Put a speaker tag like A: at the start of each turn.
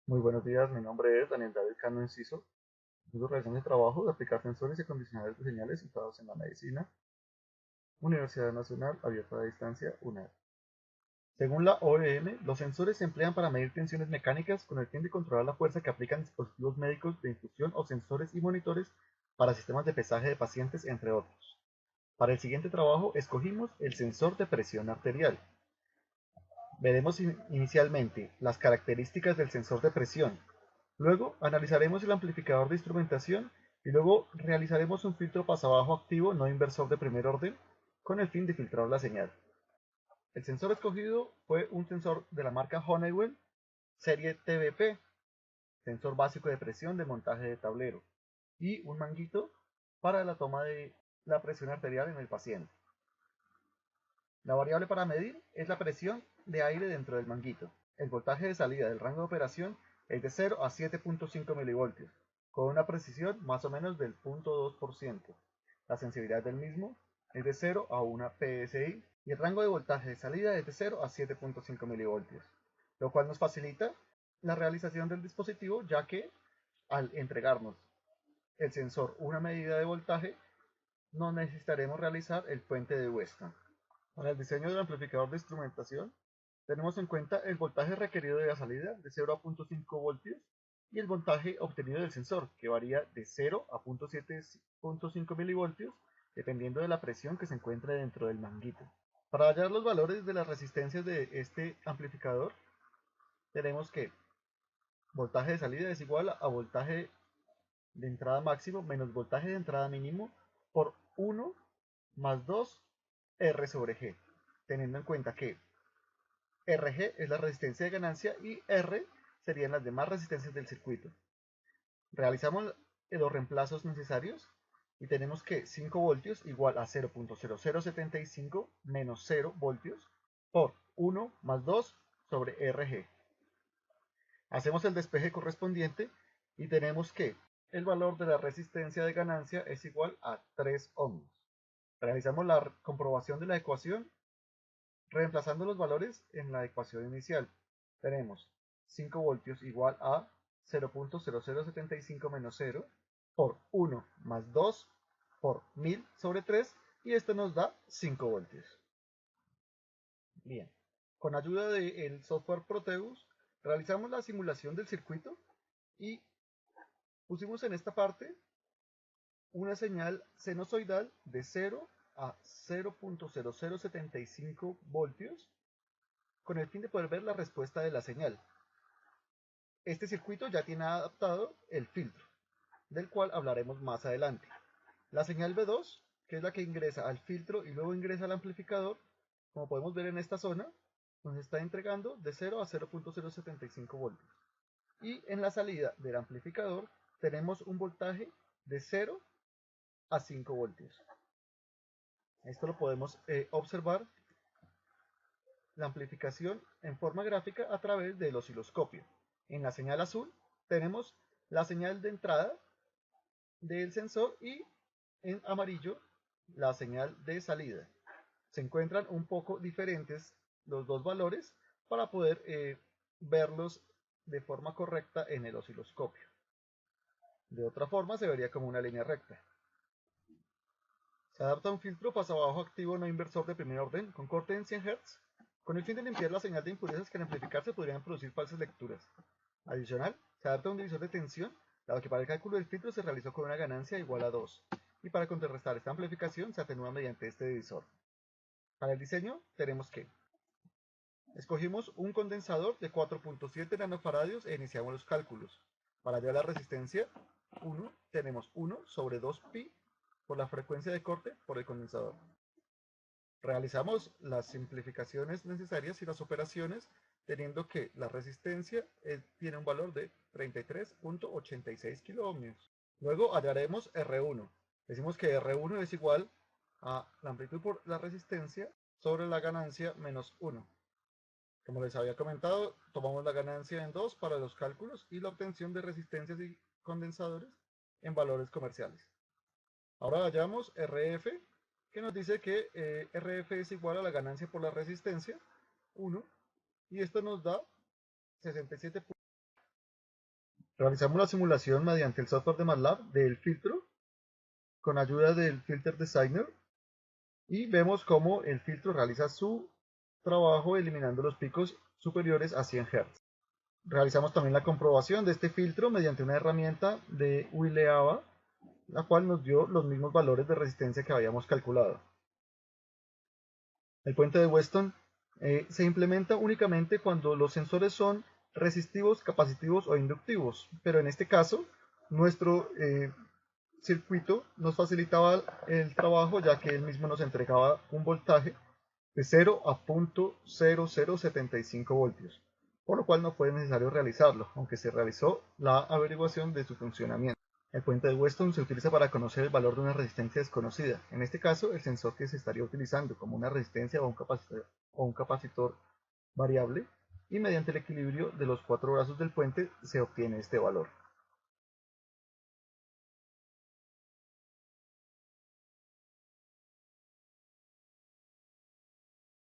A: Muy buenos días, mi nombre es Daniel David Cano Enciso. Estoy realizando el trabajo de aplicar sensores y condicionadores de señales usados en la medicina, Universidad Nacional Abierta a Distancia, UNAD. Según la OEM, los sensores se emplean para medir tensiones mecánicas con el fin de controlar la fuerza que aplican dispositivos médicos de infusión o sensores y monitores para sistemas de pesaje de pacientes, entre otros. Para el siguiente trabajo escogimos el sensor de presión arterial. Veremos inicialmente las características del sensor de presión. Luego analizaremos el amplificador de instrumentación y luego realizaremos un filtro pasabajo activo no inversor de primer orden con el fin de filtrar la señal. El sensor escogido fue un sensor de la marca Honeywell serie TBP, sensor básico de presión de montaje de tablero, y un manguito para la toma de la presión arterial en el paciente. La variable para medir es la presión de aire dentro del manguito. El voltaje de salida del rango de operación es de 0 a 7.5 milivoltios, con una precisión más o menos del 0.2%. La sensibilidad del mismo es de 0 a 1 psi y el rango de voltaje de salida es de 0 a 7.5 milivoltios, lo cual nos facilita la realización del dispositivo, ya que al entregarnos el sensor una medida de voltaje no necesitaremos realizar el puente de Weston. Para el diseño del amplificador de instrumentación, tenemos en cuenta el voltaje requerido de la salida de 0 a 0.5 voltios y el voltaje obtenido del sensor, que varía de 0 a 0.7.5 milivoltios, dependiendo de la presión que se encuentre dentro del manguito. Para hallar los valores de las resistencias de este amplificador, tenemos que voltaje de salida es igual a voltaje de entrada máximo menos voltaje de entrada mínimo por 1 más 2 R sobre G, teniendo en cuenta que RG es la resistencia de ganancia y R serían las demás resistencias del circuito. Realizamos los reemplazos necesarios y tenemos que 5 voltios igual a 0.0075 menos 0 voltios por 1 más 2 sobre RG. Hacemos el despeje correspondiente y tenemos que el valor de la resistencia de ganancia es igual a 3 ohms. Realizamos la comprobación de la ecuación reemplazando los valores en la ecuación inicial. Tenemos 5 voltios igual a 0.0075 menos 0 por 1 más 2 por 1000 sobre 3 y esto nos da 5 voltios. Bien, con ayuda del software Proteus realizamos la simulación del circuito y pusimos en esta parte una señal sinusoidal de 0 a 0.0075 voltios con el fin de poder ver la respuesta de la señal. Este circuito ya tiene adaptado el filtro, del cual hablaremos más adelante. La señal B2, que es la que ingresa al filtro y luego ingresa al amplificador, como podemos ver en esta zona, nos está entregando de 0 a 0.075 voltios. Y en la salida del amplificador tenemos un voltaje de 0 a 5 voltios. Esto lo podemos observar la amplificación en forma gráfica a través del osciloscopio. En la señal azul tenemos la señal de entrada del sensor y en amarillo la señal de salida. Se encuentran un poco diferentes los dos valores para poder verlos de forma correcta en el osciloscopio. De otra forma se vería como una línea recta. Se adapta un filtro pasabajo activo no inversor de primer orden con corte en 100 Hz con el fin de limpiar la señal de impurezas que al amplificarse podrían producir falsas lecturas. Adicional, se adapta un divisor de tensión, dado que para el cálculo del filtro se realizó con una ganancia igual a 2, y para contrarrestar esta amplificación se atenúa mediante este divisor. Para el diseño tenemos que escogimos un condensador de 4.7 nanofaradios e iniciamos los cálculos. Para hallar la resistencia 1 tenemos 1 sobre 2pi por la frecuencia de corte por el condensador. Realizamos las simplificaciones necesarias y las operaciones teniendo que la resistencia tiene un valor de 33.86 kiloohmios. Luego hallaremos R1. Decimos que R1 es igual a la amplitud por la resistencia sobre la ganancia menos 1. Como les había comentado, tomamos la ganancia en 2 para los cálculos y la obtención de resistencias y condensadores en valores comerciales. Ahora hallamos RF, que nos dice que RF es igual a la ganancia por la resistencia, 1, y esto nos da 67 Realizamos la simulación mediante el software de MATLAB del filtro con ayuda del Filter Designer y vemos cómo el filtro realiza su trabajo eliminando los picos superiores a 100 Hz. Realizamos también la comprobación de este filtro mediante una herramienta de Wileaba, la cual nos dio los mismos valores de resistencia que habíamos calculado. El puente de Weston se implementa únicamente cuando los sensores son resistivos, capacitivos o inductivos, pero en este caso nuestro circuito nos facilitaba el trabajo ya que él mismo nos entregaba un voltaje de 0 a 0.0075 voltios, por lo cual no fue necesario realizarlo, aunque se realizó la averiguación de su funcionamiento. El puente de Weston se utiliza para conocer el valor de una resistencia desconocida, en este caso el sensor que se estaría utilizando como una resistencia o un capacitor variable, y mediante el equilibrio de los cuatro brazos del puente se obtiene este valor.